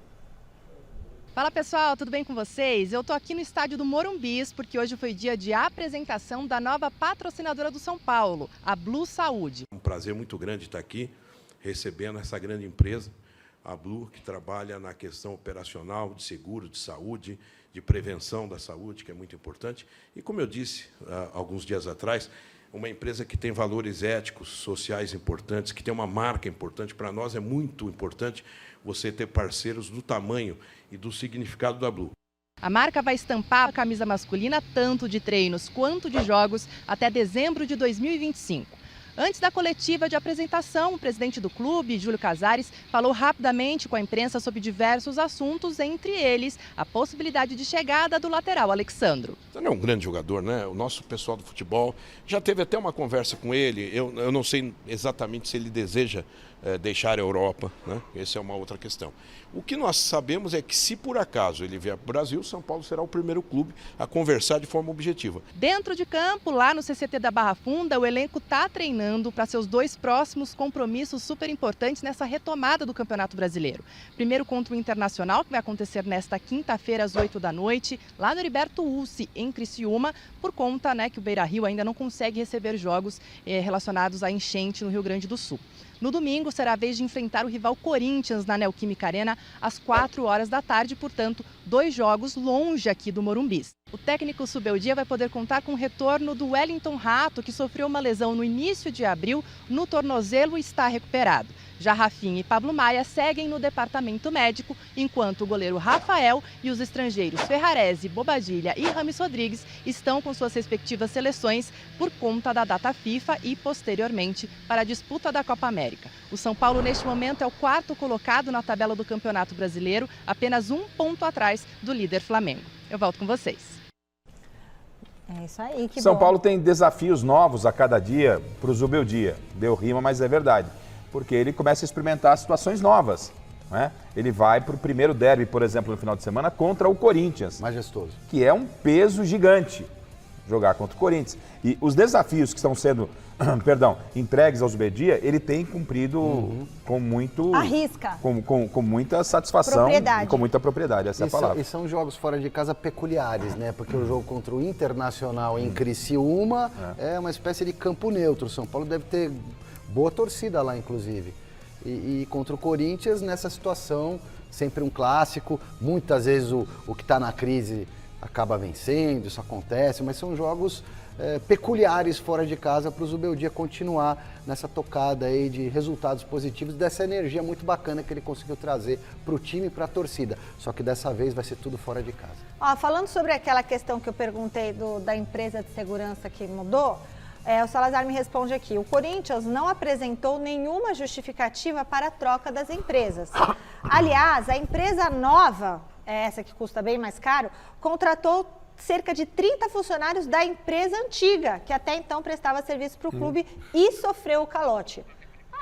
Fala pessoal, tudo bem com vocês? Eu tô aqui no estádio do Morumbis porque hoje foi dia de apresentação da nova patrocinadora do São Paulo, a Blue Saúde. Um prazer muito grande estar aqui recebendo essa grande empresa, a Blue, que trabalha na questão operacional de seguro, de saúde, de prevenção da saúde, que é muito importante. E, como eu disse alguns dias atrás, uma empresa que tem valores éticos, sociais importantes, que tem uma marca importante. Para nós é muito importante você ter parceiros do tamanho e do significado da Blue. A marca vai estampar a camisa masculina tanto de treinos quanto de jogos até dezembro de 2025. Antes da coletiva de apresentação, o presidente do clube, Júlio Casares, falou rapidamente com a imprensa sobre diversos assuntos, entre eles a possibilidade de chegada do lateral Alexandro. Ele é um grande jogador, né? O nosso pessoal do futebol já teve até uma conversa com ele. Eu não sei exatamente se ele deseja deixar a Europa, né? Essa é uma outra questão. O que nós sabemos é que, se por acaso ele vier para o Brasil, São Paulo será o primeiro clube a conversar de forma objetiva. Dentro de campo, lá no CCT da Barra Funda, o elenco está treinando para seus 2 próximos compromissos super importantes nessa retomada do Campeonato Brasileiro. Primeiro contra o Internacional, que vai acontecer nesta quinta-feira às 8 da noite, lá no Heriberto Ulci, em Criciúma, por conta, né, que o Beira-Rio ainda não consegue receber jogos relacionados à enchente no Rio Grande do Sul. No domingo, será a vez de enfrentar o rival Corinthians na Neoquímica Arena às 4 horas da tarde, portanto, 2 jogos longe aqui do Morumbis. O técnico Zubeldia vai poder contar com o retorno do Wellington Rato, que sofreu uma lesão no início de abril no tornozelo e está recuperado. Já Rafinha e Pablo Maia seguem no departamento médico, enquanto o goleiro Rafael e os estrangeiros Ferrarese, Bobadilha e Rames Rodrigues estão com suas respectivas seleções por conta da data FIFA e, posteriormente, para a disputa da Copa América. O São Paulo, neste momento, é o 4º colocado na tabela do Campeonato Brasileiro, apenas 1 ponto atrás do líder Flamengo. Eu volto com vocês. É isso aí, que São bom. Paulo tem desafios novos a cada dia para o Zubeldia. Deu rima, mas é verdade. Porque ele começa a experimentar situações novas, né? Ele vai para o primeiro derby, por exemplo, no final de semana, contra o Corinthians. Majestoso. Que é um peso gigante jogar contra o Corinthians. E os desafios que estão sendo, entregues ao Zubeldia, ele tem cumprido com muito... Arrisca. Com muita satisfação. Propriedade. E com muita propriedade, essa é a palavra. E são jogos fora de casa peculiares, né? Porque o jogo contra o Internacional em Criciúma é uma espécie de campo neutro. O São Paulo deve ter boa torcida lá, inclusive. E contra o Corinthians, nessa situação, sempre um clássico. Muitas vezes o que está na crise acaba vencendo, isso acontece, mas são jogos peculiares fora de casa para o Zubeldia continuar nessa tocada aí de resultados positivos, dessa energia muito bacana que ele conseguiu trazer para o time e para a torcida. Só que dessa vez vai ser tudo fora de casa. Ó, falando sobre aquela questão que eu perguntei da empresa de segurança que mudou, o Salazar me responde aqui: o Corinthians não apresentou nenhuma justificativa para a troca das empresas. Aliás, a empresa nova, essa que custa bem mais caro, contratou cerca de 30 funcionários da empresa antiga, que até então prestava serviço para o clube e sofreu o calote.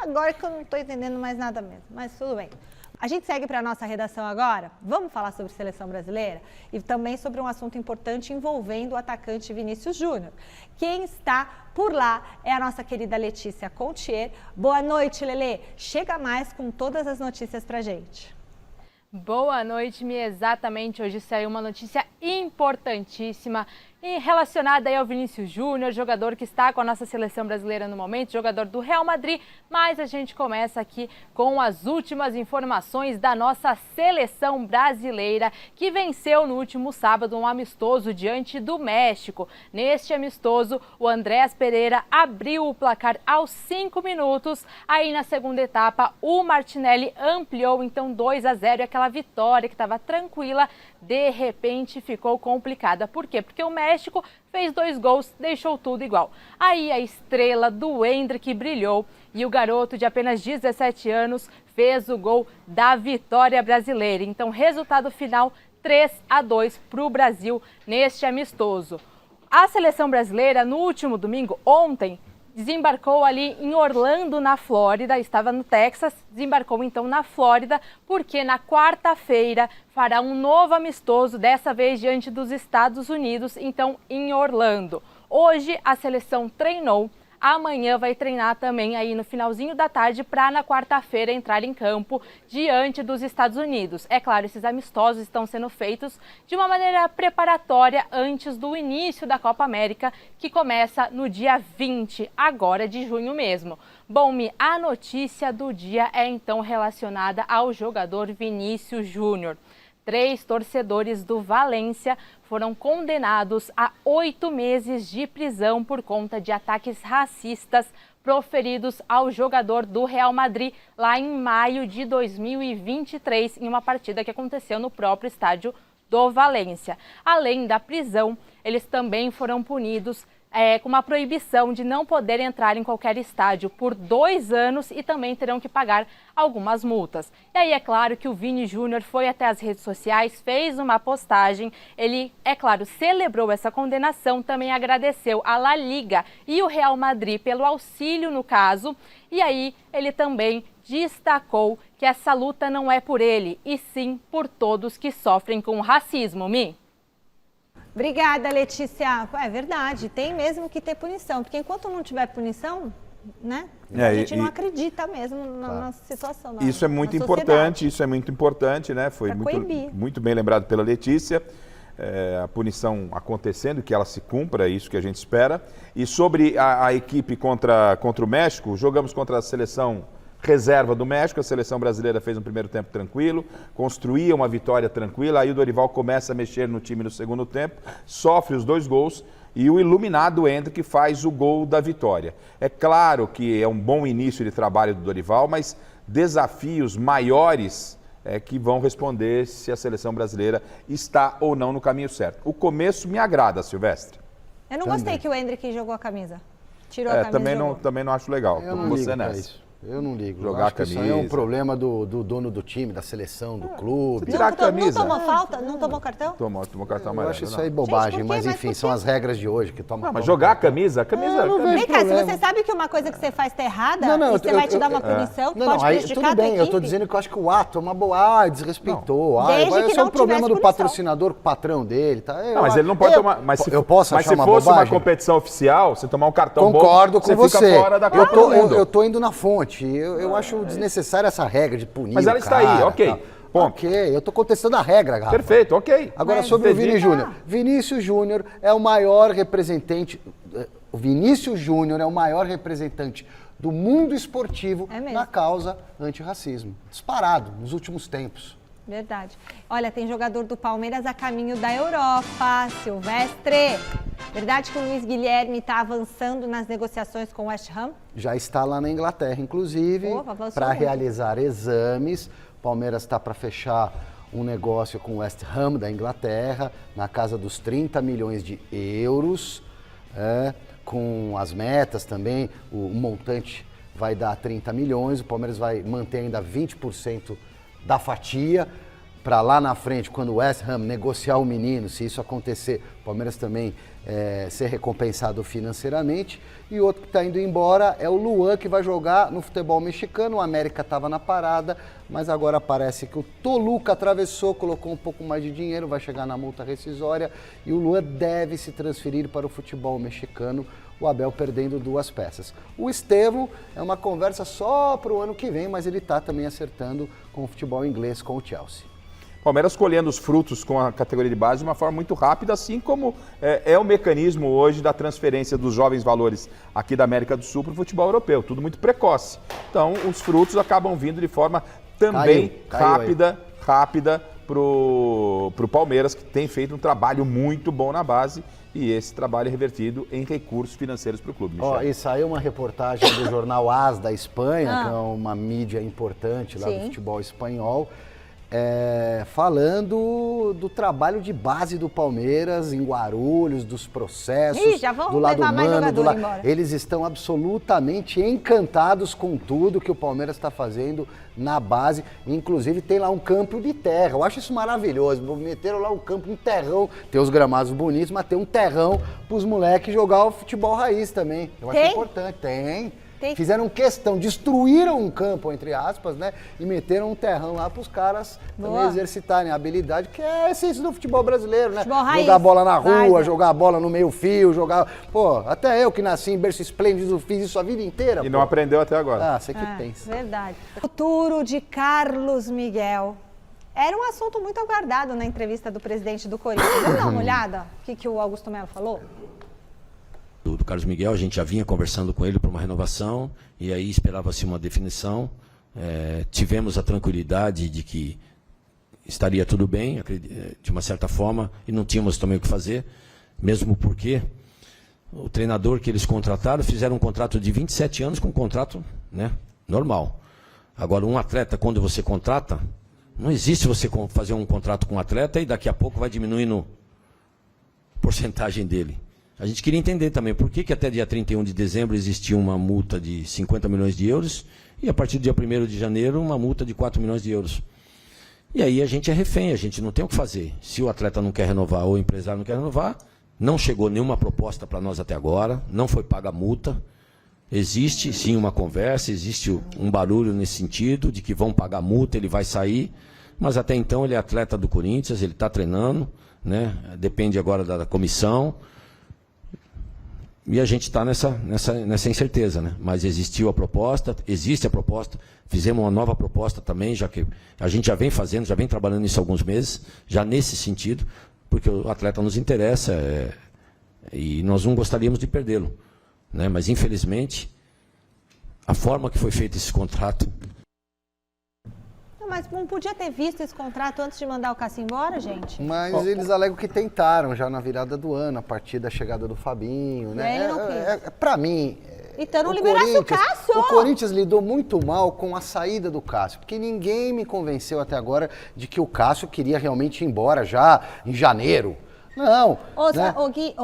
Agora que eu não estou entendendo mais nada mesmo, mas tudo bem. A gente segue para a nossa redação agora. Vamos falar sobre seleção brasileira e também sobre um assunto importante envolvendo o atacante Vinícius Júnior. Quem está por lá é a nossa querida Letícia Contier. Boa noite, Lelê. Chega mais com todas as notícias para a gente. Boa noite, Mi. Exatamente, hoje saiu uma notícia importantíssima e relacionada aí ao Vinícius Júnior, jogador que está com a nossa seleção brasileira no momento, jogador do Real Madrid, mas a gente começa aqui com as últimas informações da nossa seleção brasileira, que venceu no último sábado um amistoso diante do México. Neste amistoso, o Andréas Pereira abriu o placar aos 5 minutos, aí na segunda etapa o Martinelli ampliou então 2-0 e aquela vitória que estava tranquila, de repente ficou complicada. Por quê? Porque o México fez 2 gols, deixou tudo igual. Aí a estrela do Endrick brilhou e o garoto de apenas 17 anos fez o gol da vitória brasileira. Então, resultado final 3-2 para o Brasil neste amistoso. A seleção brasileira, no último domingo, ontem, desembarcou ali em Orlando, na Flórida, estava no Texas, desembarcou então na Flórida, porque na quarta-feira fará um novo amistoso, dessa vez diante dos Estados Unidos, então em Orlando. Hoje a seleção treinou, amanhã vai treinar também aí no finalzinho da tarde para na quarta-feira entrar em campo diante dos Estados Unidos. É claro, esses amistosos estão sendo feitos de uma maneira preparatória antes do início da Copa América, que começa no dia 20, agora de junho mesmo. Bom, Mi, a notícia do dia é então relacionada ao jogador Vinícius Júnior. 3 torcedores do Valência foram condenados a 8 meses de prisão por conta de ataques racistas proferidos ao jogador do Real Madrid lá em maio de 2023, em uma partida que aconteceu no próprio estádio do Valência. Além da prisão, eles também foram punidos com uma proibição de não poder entrar em qualquer estádio por 2 anos e também terão que pagar algumas multas. E aí é claro que o Vini Júnior foi até as redes sociais, fez uma postagem, ele, é claro, celebrou essa condenação, também agradeceu a La Liga e o Real Madrid pelo auxílio no caso, e aí ele também destacou que essa luta não é por ele, e sim por todos que sofrem com o racismo, Mi. Obrigada, Letícia. É verdade, tem mesmo que ter punição, porque enquanto não tiver punição, né, a gente não acredita mesmo na situação. Isso é muito importante, né? Foi muito bem lembrado pela Letícia. A punição acontecendo, que ela se cumpra, é isso que a gente espera. E sobre a equipe contra o México, jogamos contra a seleção reserva do México, a seleção brasileira fez um primeiro tempo tranquilo, construía uma vitória tranquila, aí o Dorival começa a mexer no time no segundo tempo, sofre os 2 gols e o iluminado Endrick faz o gol da vitória. É claro que é um bom início de trabalho do Dorival, mas desafios maiores que vão responder se a seleção brasileira está ou não no caminho certo. O começo me agrada, Silvestre. Eu não gostei que o Endrick jogou a camisa. Tirou a camisa. Também não acho legal. Eu não ligo pra isso. Eu não ligo. Jogar a camisa. Isso aí é um problema do dono do time, da seleção, do clube. Tirar a camisa. Não tomou falta? Não tomou cartão? Tomou cartão amarelo. Eu acho isso aí bobagem, gente, mas enfim, são as regras de hoje que tomam. Mas jogar a camisa... Vem cá, se você sabe que uma coisa que você faz tá errada, e você vai te dar uma punição que pode prejudicar a tua equipe. Eu tô dizendo que eu acho que o ato é uma boa... desrespeitou. Isso é um problema do patrocinador com o patrão dele. Tá? Mas ele não pode tomar... Mas se fosse uma competição oficial, você tomar um cartão bom, concordo com você. Fica fora da Copa do Mundo. Eu tô indo na fonte. Eu acho desnecessária essa regra de punir. Mas ela está aí, ok. Tá. Ok, eu tô contestando a regra, Rafa. Perfeito, ok. Agora sobre o Vini Júnior. Vinícius Júnior é o maior representante. O Vinícius Júnior é o maior representante do mundo esportivo na causa antirracismo. Disparado nos últimos tempos. Verdade. Olha, tem jogador do Palmeiras a caminho da Europa, Silvestre. Verdade que o Luiz Guilherme está avançando nas negociações com o West Ham? Já está lá na Inglaterra, inclusive, para realizar exames. O Palmeiras está para fechar um negócio com o West Ham da Inglaterra, na casa dos 30 milhões de euros, com as metas também. O montante vai dar 30 milhões, o Palmeiras vai manter ainda 20% da fatia, para lá na frente, quando o West Ham negociar o menino, se isso acontecer, o Palmeiras também ser recompensado financeiramente. E outro que está indo embora é o Luan, que vai jogar no futebol mexicano. O América estava na parada, mas agora parece que o Toluca atravessou, colocou um pouco mais de dinheiro, vai chegar na multa rescisória e o Luan deve se transferir para o futebol mexicano, o Abel perdendo 2 peças. O Estevão é uma conversa só para o ano que vem, mas ele está também acertando com o futebol inglês, com o Chelsea. Palmeiras colhendo os frutos com a categoria de base de uma forma muito rápida, assim como é o mecanismo hoje da transferência dos jovens valores aqui da América do Sul para o futebol europeu. Tudo muito precoce. Então, os frutos acabam vindo de forma também rápida para o Palmeiras, que tem feito um trabalho muito bom na base. E esse trabalho é revertido em recursos financeiros para o clube. E saiu uma reportagem do jornal AS da Espanha, que é uma mídia importante lá do futebol espanhol, falando do trabalho de base do Palmeiras em Guarulhos, dos processos, já vão do lado levar mais humano. jogador embora. Eles estão absolutamente encantados com tudo que o Palmeiras está fazendo na base. Inclusive tem lá um campo de terra. Eu acho isso maravilhoso. Meteram lá um campo, um terrão. Tem os gramados bonitos, mas tem um terrão para os moleques jogar o futebol raiz também. Eu acho importante. Tem. Fizeram questão, destruíram um campo, entre aspas, né? E meteram um terrão lá para os caras também exercitarem a habilidade, que é a essência do futebol brasileiro, né? Jogar bola na rua, jogar bola no meio fio, jogar... Pô, até eu que nasci em berço esplêndido, fiz isso a vida inteira. E não aprendeu até agora. Você que pensa. Verdade. Futuro de Carlos Miguel. Era um assunto muito aguardado na entrevista do presidente do Corinthians. Vamos dar uma olhada o que o Augusto Melo falou? Do Carlos Miguel, a gente já vinha conversando com ele para uma renovação e aí esperava-se uma definição. Tivemos a tranquilidade de que estaria tudo bem, de uma certa forma, e não tínhamos também o que fazer, mesmo porque o treinador que eles contrataram fizeram um contrato de 27 anos com um contrato, né, normal. Agora, um atleta, quando você contrata, não existe você fazer um contrato com um atleta e daqui a pouco vai diminuindo a porcentagem dele. A gente queria entender também por que até dia 31 de dezembro existia uma multa de 50 milhões de euros e a partir do dia 1º de janeiro uma multa de 4 milhões de euros. E aí a gente é refém, a gente não tem o que fazer. Se o atleta não quer renovar ou o empresário não quer renovar, não chegou nenhuma proposta para nós até agora, não foi paga a multa. Existe sim uma conversa, existe um barulho nesse sentido, de que vão pagar a multa, ele vai sair, mas até então ele é atleta do Corinthians, ele está treinando, né? Depende agora da comissão. E a gente está nessa incerteza, né? Mas existe a proposta, fizemos uma nova proposta também, já que a gente já vem fazendo, já vem trabalhando nisso há alguns meses, já nesse sentido, porque o atleta nos interessa e nós não gostaríamos de perdê-lo, né? Mas infelizmente, a forma que foi feito esse contrato... Mas não podia ter visto esse contrato antes de mandar o Cássio embora, gente? Mas eles alegam que tentaram já na virada do ano, a partir da chegada do Fabinho, né? Ele não quis. Pra mim... Então não liberasse o Cássio! O Corinthians lidou muito mal com a saída do Cássio, porque ninguém me convenceu até agora de que o Cássio queria realmente ir embora já em janeiro. Não, né?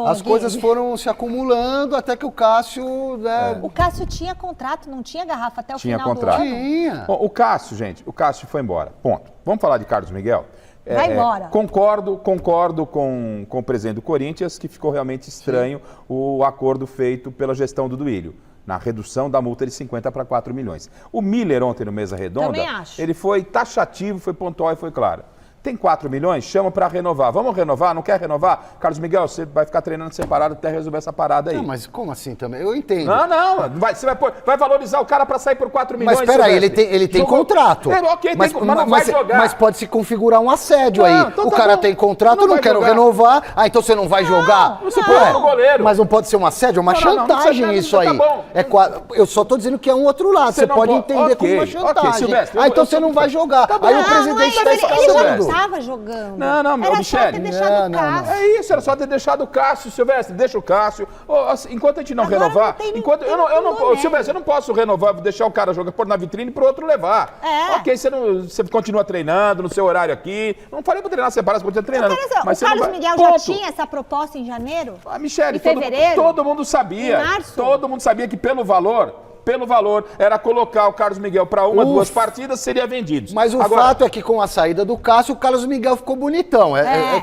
As coisas foram se acumulando até que o Cássio... Né? O Cássio tinha contrato, não tinha garrafa até o Tinha final contrato. do ano? Tinha. Bom, o Cássio, gente, o Cássio foi embora, ponto. Vamos falar de Carlos Miguel? Vai embora. Concordo com o presidente do Corinthians, que ficou realmente estranho o acordo feito pela gestão do Duílio, na redução da multa de 50 para 4 milhões. O Miller ontem no Mesa Redonda, Também acho. ele foi taxativo, foi pontual e foi claro. Tem 4 milhões? Chama para renovar. Vamos renovar? Não quer renovar? Carlos Miguel, você vai ficar treinando separado até resolver essa parada aí. Não, mas como assim também? Eu entendo. Não. Você vai valorizar o cara para sair por 4 milhões. Mas peraí, ele tem contrato. Ok, mas não vai jogar. Mas pode se configurar um assédio aí. Então o tá cara bom. tem contrato, Não não vai quero jogar. renovar. Ah, então você não vai jogar? Você põe o goleiro. Mas não pode ser um assédio, é uma chantagem não, isso tá aí. bom. Eu só tô dizendo que é um outro lado. Você não pode pode- entender ok, como uma ok, chantagem. Silvestre, Então eu você não sou- vai jogar. Tá bom. Aí o Não, presidente mas tá ele já escalando. estava jogando. Não, Era Michele. só ter deixado o Não. Cássio. É isso, era só ter deixado o Cássio, Silvestre, deixa o Cássio. Enquanto a gente não Agora renovar, não tem enquanto eu não, boné. Silvestre, eu não posso renovar, deixar o cara jogar, pôr na vitrine pro outro levar. É. Ok, você continua treinando no seu horário aqui. Não falei pra treinar separado, você continua treinando. O você não Carlos vai- Miguel já Ponto. tinha essa proposta em janeiro? Michele, Em fevereiro? todo mundo sabia. Em março? Todo mundo sabia que pelo valor, era colocar o Carlos Miguel para duas partidas, seria vendido. Mas o fato é que com a saída do Cássio, o Carlos Miguel ficou bonitão.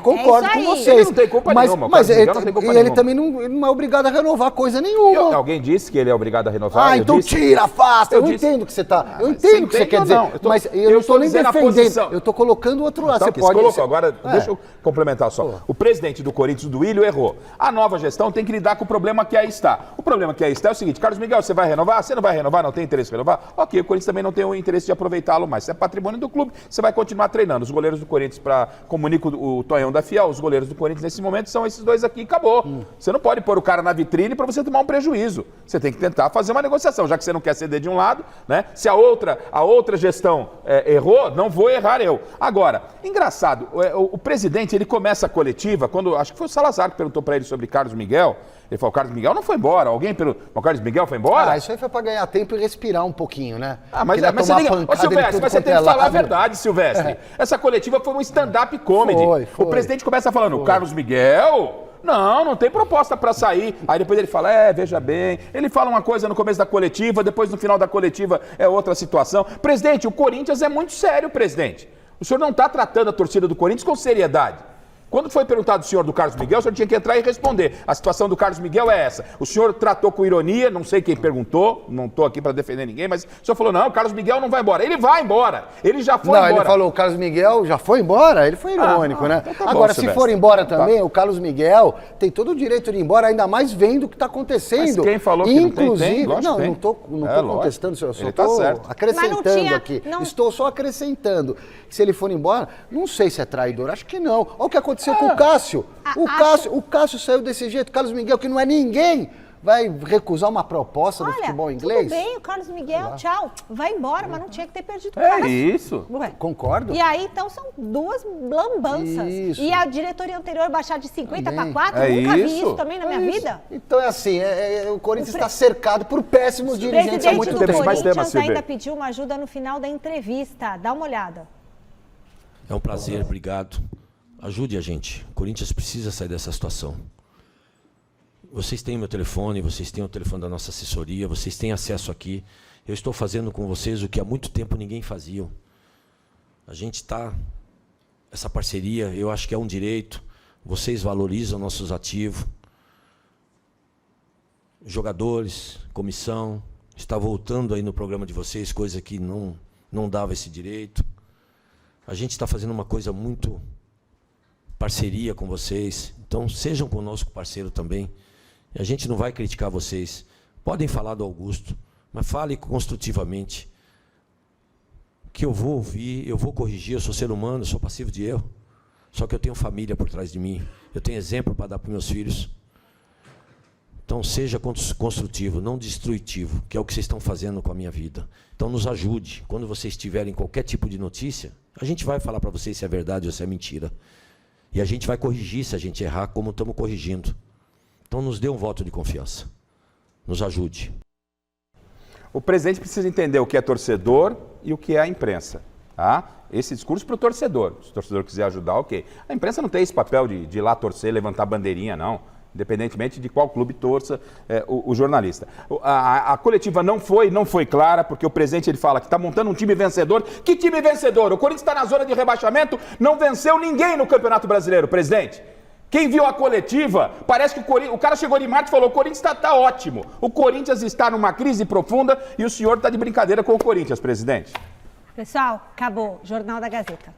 Concordo isso com aí. vocês. Ele não tem culpa nenhuma, o Mas Carlos Miguel não tem culpa ele nenhuma. também não é obrigado a renovar coisa nenhuma. Alguém disse que ele é obrigado a renovar? Ah, Eu então disse? tira, afasta. Eu disse. entendo o que você tá. Eu você entendo o que você entende quer ou dizer. não? Mas eu eu não estou estou nem dizendo a defendendo. posição. Eu estou colocando o outro lado. Tá, Você ok, pode. colocou. Agora, deixa eu complementar só. O presidente do Corinthians, do Duílio, errou. A nova gestão tem que lidar com o problema que aí está. O problema que aí está é o seguinte: Carlos Miguel, você vai renovar? Você não vai renovar? Não tem interesse em renovar? Ok, o Corinthians também não tem o interesse de aproveitá-lo mais. Isso é patrimônio do clube, você vai continuar treinando. Os goleiros do Corinthians, comunica o Tonhão da Fiel, os goleiros do Corinthians nesse momento são esses dois aqui, acabou. Você não pode pôr o cara na vitrine para você tomar um prejuízo. Você tem que tentar fazer uma negociação, já que você não quer ceder de um lado, né? Se a outra gestão errou, não vou errar eu. Agora, engraçado, o presidente, ele começa a coletiva, acho que foi o Salazar que perguntou para ele sobre Carlos Miguel. Ele falou: o Carlos Miguel não foi embora. Alguém perguntou: o Carlos Miguel foi embora? Isso aí foi para ganhar tempo e respirar um pouquinho, né? Mas você tem que... Silvestre, mas você tem que falar a verdade, Silvestre. Essa coletiva foi um stand-up comedy. Foi. O presidente começa falando: o Carlos Miguel... Não tem proposta para sair. Aí depois ele fala: veja bem. Ele fala uma coisa no começo da coletiva, depois no final da coletiva é outra situação. Presidente, o Corinthians é muito sério, presidente. O senhor não está tratando a torcida do Corinthians com seriedade. Quando foi perguntado do senhor do Carlos Miguel, o senhor tinha que entrar e responder. A situação do Carlos Miguel é essa. O senhor tratou com ironia, não sei quem perguntou, não estou aqui para defender ninguém, mas o senhor falou: não, o Carlos Miguel não vai embora. Ele vai embora. Ele já foi embora. Ele falou: o Carlos Miguel já foi embora? Ele foi irônico, né? Então tá Agora, bom, se for embora também, o Carlos Miguel tem todo o direito de ir embora, ainda mais vendo o que está acontecendo. Mas quem falou que inclusive, não tem? não estou contestando, eu só estou acrescentando aqui. Estou só acrescentando. Se ele for embora, não sei se é traidor, acho que não. Olha o que aconteceu com o Cássio. O Cássio saiu desse jeito. Carlos Miguel, que não é ninguém, vai recusar uma proposta do futebol inglês? Tudo bem, o Carlos Miguel, tchau, vai embora, mas não tinha que ter perdido o Cássio. Isso. Concordo. E aí, então, são duas lambanças. Isso. E a diretoria anterior baixar de 50 para 4, É nunca vi isso. isso também na minha vida. Então é assim, o Corinthians está cercado por péssimos dirigentes há O muito presidente do tempo. Corinthians ainda pediu uma ajuda no final da entrevista. Dá uma olhada. É um prazer, obrigado. Ajude a gente. O Corinthians precisa sair dessa situação. Vocês têm meu telefone, vocês têm o telefone da nossa assessoria, vocês têm acesso aqui. Eu estou fazendo com vocês o que há muito tempo ninguém fazia. A gente está... Essa parceria, eu acho que é um direito. Vocês valorizam nossos ativos. Jogadores, comissão, está voltando aí no programa de vocês, coisa que não dava esse direito. A gente está fazendo uma coisa muito parceria com vocês. Então, sejam conosco parceiro também. A gente não vai criticar vocês. Podem falar do Augusto, mas fale construtivamente. Que eu vou ouvir, eu vou corrigir, eu sou ser humano, eu sou passivo de erro. Só que eu tenho família por trás de mim. Eu tenho exemplo para dar para meus filhos. Então, seja construtivo, não destrutivo, que é o que vocês estão fazendo com a minha vida. Então, nos ajude. Quando vocês tiverem qualquer tipo de notícia, a gente vai falar para vocês se é verdade ou se é mentira. E a gente vai corrigir se a gente errar, como estamos corrigindo. Então, nos dê um voto de confiança. Nos ajude. O presidente precisa entender o que é torcedor e o que é a imprensa. Tá? Esse discurso para o torcedor. Se o torcedor quiser ajudar, ok. A imprensa não tem esse papel de ir lá torcer, levantar bandeirinha, não. Independentemente de qual clube torça o jornalista. A coletiva não foi clara, porque o presidente ele fala que está montando um time vencedor. Que time vencedor? O Corinthians está na zona de rebaixamento, não venceu ninguém no Campeonato Brasileiro, presidente. Quem viu a coletiva, parece que o cara chegou de Marte e falou: o Corinthians está ótimo. O Corinthians está numa crise profunda e o senhor está de brincadeira com o Corinthians, presidente. Pessoal, acabou. Jornal da Gazeta.